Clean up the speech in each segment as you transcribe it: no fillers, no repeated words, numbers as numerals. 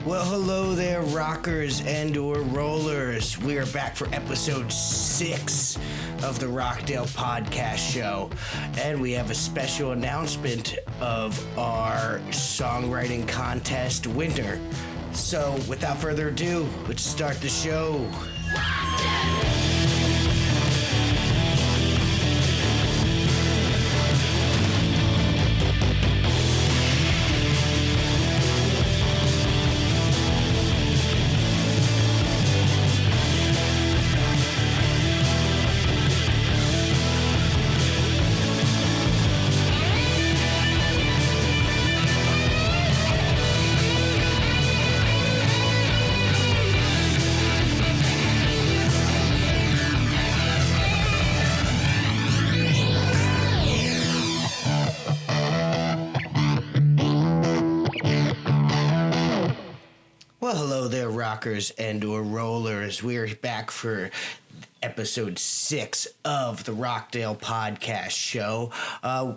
Well, hello there, rockers and or rollers. We are back for episode 6 of the Rockdale Podcast Show, and we have a special announcement of our songwriting contest winner. So, without further ado, let's start the show. Well, hello there, rockers and or rollers. We are back for episode 6 of the Rockdale Podcast Show.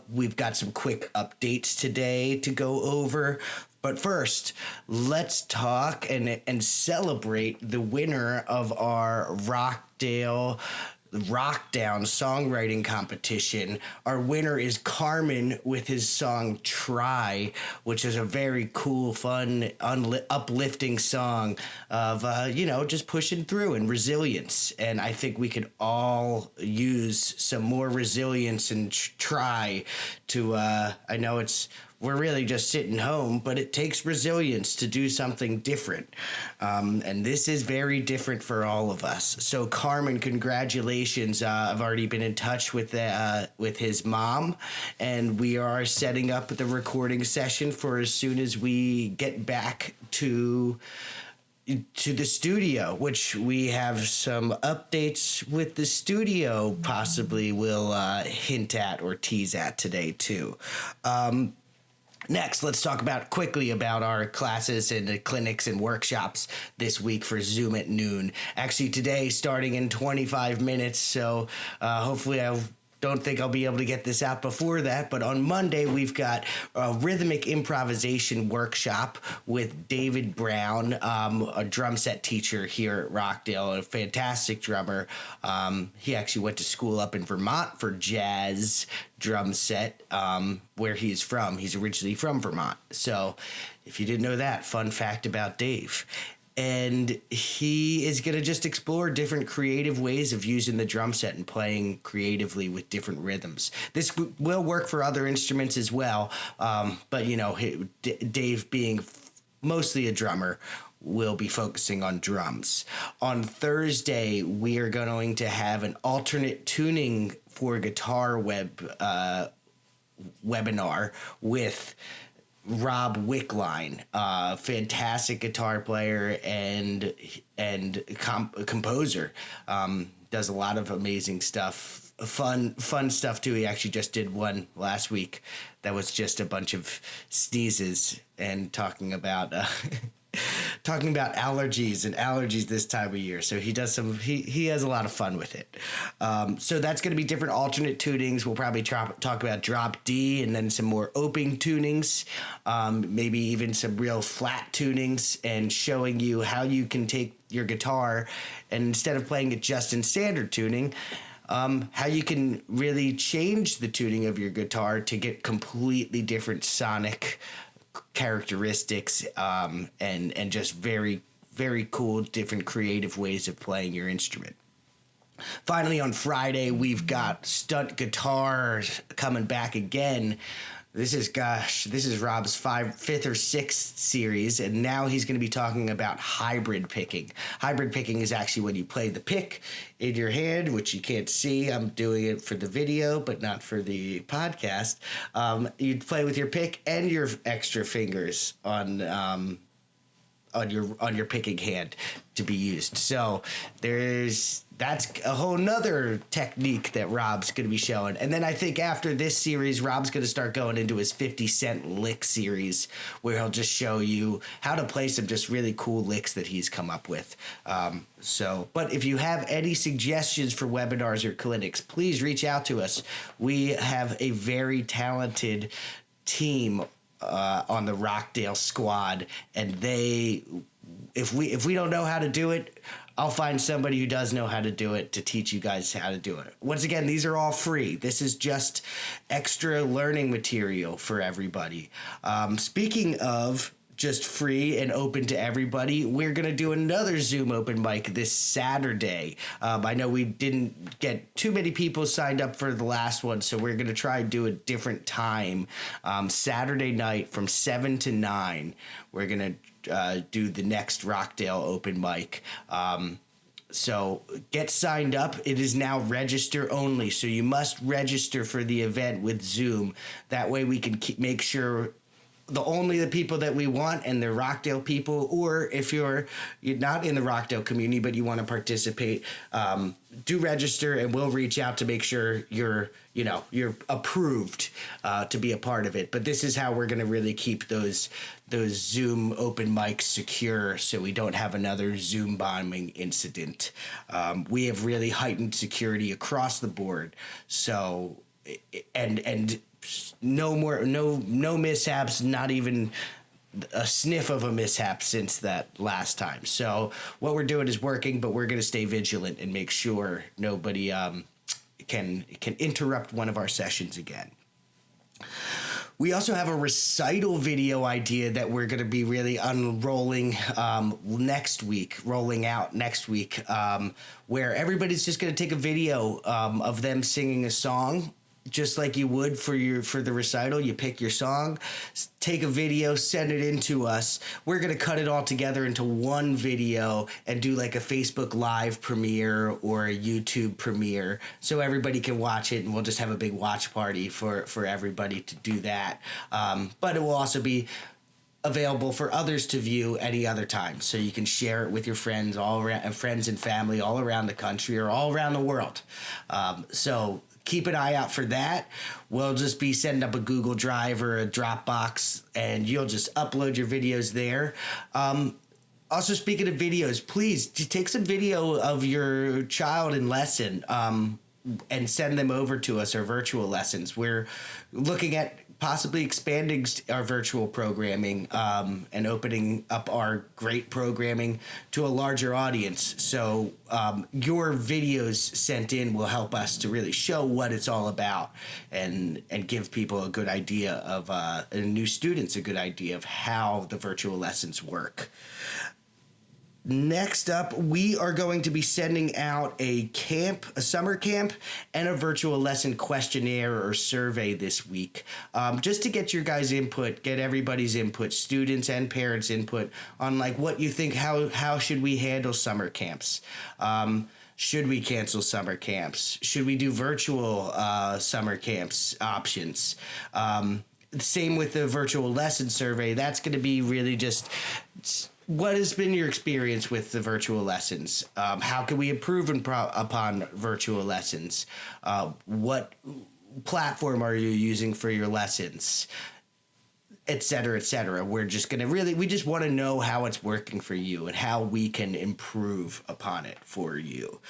We've got some quick updates today to go over. But first, let's talk and celebrate the winner of our Rockdown Songwriting Competition. Our winner is Carmen with his song Try, which is a very cool, fun, uplifting song of, just pushing through and resilience. And I think we could all use some more resilience and try to, I know we're really just sitting home, but it takes resilience to do something different. And this is very different for all of us. So Carmen, congratulations. I've already been in touch with his mom, and we are setting up the recording session for as soon as we get back to the studio, which we have some updates with the studio possibly will hint at or tease at today too. Next, let's talk quickly about our classes and clinics and workshops this week for Zoom at noon. Actually, today, starting in 25 minutes, so hopefully I don't think I'll be able to get this out before that, but on Monday, we've got a Rhythmic Improvisation workshop with David Brown, a drum set teacher here at Rockdale, a fantastic drummer. He actually went to school up in Vermont for jazz drum set, where he's from. He's originally from Vermont. So if you didn't know that, fun fact about Dave. And he is going to just explore different creative ways of using the drum set and playing creatively with different rhythms. This will work for other instruments as well, but, Dave being mostly a drummer will be focusing on drums. On Thursday, we are going to have an alternate tuning for guitar webinar with Rob Wickline, fantastic guitar player and composer. Does a lot of amazing stuff, fun stuff too. He actually just did one last week that was just a bunch of sneezes and talking about allergies this time of year. So he does he has a lot of fun with it. So that's going to be different alternate tunings. We'll probably talk about drop D and then some more open tunings, maybe even some real flat tunings, and showing you how you can take your guitar and instead of playing it just in standard tuning, how you can really change the tuning of your guitar to get completely different sonic characteristics, and just very, very cool, different creative ways of playing your instrument. Finally, on Friday, we've got Stunt Guitars coming back again. This is Rob's fifth or sixth series, and now he's going to be talking about hybrid picking. Hybrid picking is actually when you play the pick in your hand, which you can't see. I'm doing it for the video, but not for the podcast. You'd play with your pick and your extra fingers on your picking hand to be used. So that's a whole nother technique that Rob's going to be showing. And then I think after this series, Rob's going to start going into his 50 Cent lick series, where he'll just show you how to play some just really cool licks that he's come up with. But if you have any suggestions for webinars or clinics, please reach out to us. We have a very talented team on the Rockdale squad, and if we don't know how to do it, I'll find somebody who does know how to do it to teach you guys how to do it. Once again, these are all free. This is just extra learning material for everybody. Speaking of just free and open to everybody, we're going to do another Zoom open mic this Saturday. I know we didn't get too many people signed up for the last one, so we're going to try and do a different time. Saturday night from 7 to 9, we're going to do the next Rockdale open mic. So get signed up. It is now register only, so you must register for the event with Zoom. That way we can make sure the people that we want and they're Rockdale people, or if you're not in the Rockdale community but you want to participate, do register, and we'll reach out to make sure you're approved to be a part of it. But this is how we're going to really keep those Zoom open mics secure, so we don't have another Zoom bombing incident. We have really heightened security across the board. So and no mishaps, not even a sniff of a mishap since that last time. So what we're doing is working, but we're going to stay vigilant and make sure nobody can interrupt one of our sessions again. We also have a recital video idea that we're going to be really unrolling rolling out next week, where everybody's just going to take a video of them singing a song, just like you would for the recital. You pick your song, take a video, send it in to us. We're going to cut it all together into one video and do like a Facebook Live premiere or a YouTube premiere so everybody can watch it, and we'll just have a big watch party for everybody to do that. But it will also be available for others to view any other time, so you can share it with your friends friends and family all around the country or all around the world. So keep an eye out for that. We'll just be setting up a Google Drive or a Dropbox, and you'll just upload your videos there. Also, speaking of videos, please take some video of your child in lesson and send them over to us, our virtual lessons. We're looking at possibly expanding our virtual programming and opening up our great programming to a larger audience. So your videos sent in will help us to really show what it's all about and give people a good idea of, and new students a good idea of how the virtual lessons work. Next up, we are going to be sending out a summer camp, and a virtual lesson questionnaire or survey this week, just to get your guys' input, get everybody's input, students and parents' input on like what you think, how should we handle summer camps? Should we cancel summer camps? Should we do virtual summer camps options? Same with the virtual lesson survey. That's going to be really just what has been your experience with the virtual lessons? How can we improve upon virtual lessons? What platform are you using for your lessons? Et cetera, et cetera. We're just going to we just want to know how it's working for you and how we can improve upon it for you.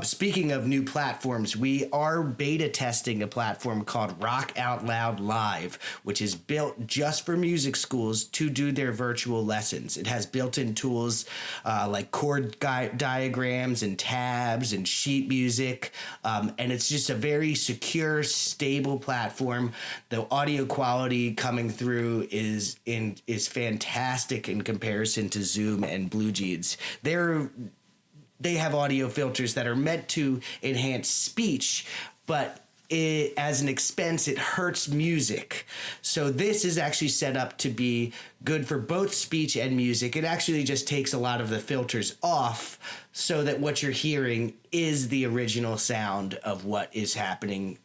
Speaking of new platforms, we are beta testing a platform called Rock Out Loud Live, which is built just for music schools to do their virtual lessons. It has built-in tools like chord diagrams and tabs and sheet music, and it's just a very secure, stable platform. The audio quality coming through is fantastic in comparison to Zoom and BlueJeans. They have audio filters that are meant to enhance speech, but as an expense, it hurts music. So this is actually set up to be good for both speech and music. It actually just takes a lot of the filters off so that what you're hearing is the original sound of what is happening,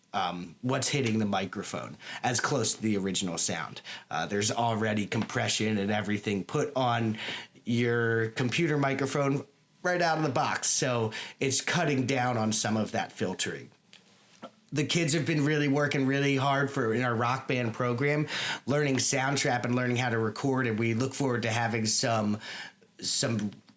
what's hitting the microphone, as close to the original sound. There's already compression and everything put on your computer microphone right out of the box, so it's cutting down on some of that filtering. The kids have been really working really hard in our rock band program, learning sound trap and learning how to record, and we look forward to having some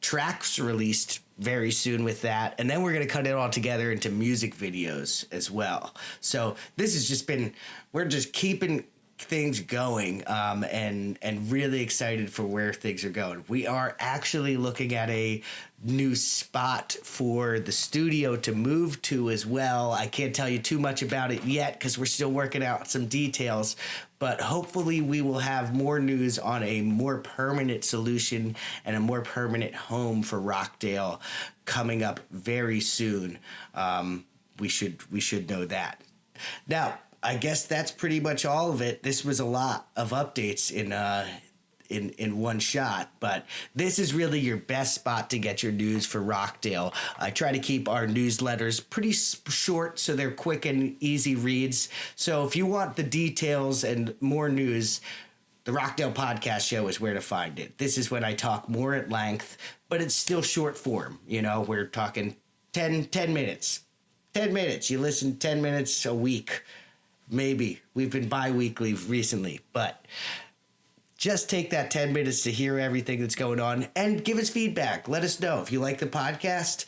tracks released very soon with that. And then we're going to cut it all together into music videos as well. So this has just been, we're just keeping things going, and really excited for where things are going. We are actually looking at a new spot for the studio to move to as well. I can't tell you too much about it yet because we're still working out some details, but hopefully we will have more news on a more permanent solution and a more permanent home for Rockdale coming up very soon. We should know that. Now, I guess that's pretty much all of it. This was a lot of updates in one shot, but this is really your best spot to get your news for Rockdale. I try to keep our newsletters pretty short so they're quick and easy reads. So if you want the details and more news, the Rockdale Podcast Show is where to find it. This is when I talk more at length, but it's still short form. You know, we're talking 10 minutes. 10 minutes. You listen 10 minutes a week. Maybe. We've been bi-weekly recently, but just take that 10 minutes to hear everything that's going on and give us feedback. Let us know if you like the podcast.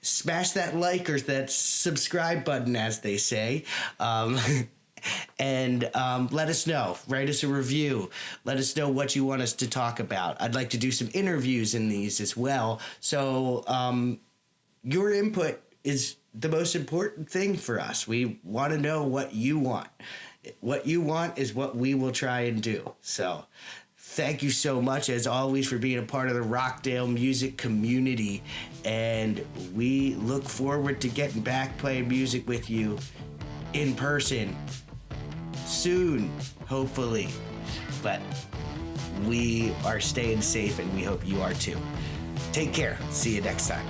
Smash that like or that subscribe button, as they say. And let us know. Write us a review. Let us know what you want us to talk about. I'd like to do some interviews in these as well. So your input is the most important thing for us. We want to know what you want. What you want is what we will try and do. So thank you so much, as always, for being a part of the Rockdale music community. And we look forward to getting back playing music with you in person soon, hopefully. But we are staying safe, and we hope you are too. Take care. See you next time.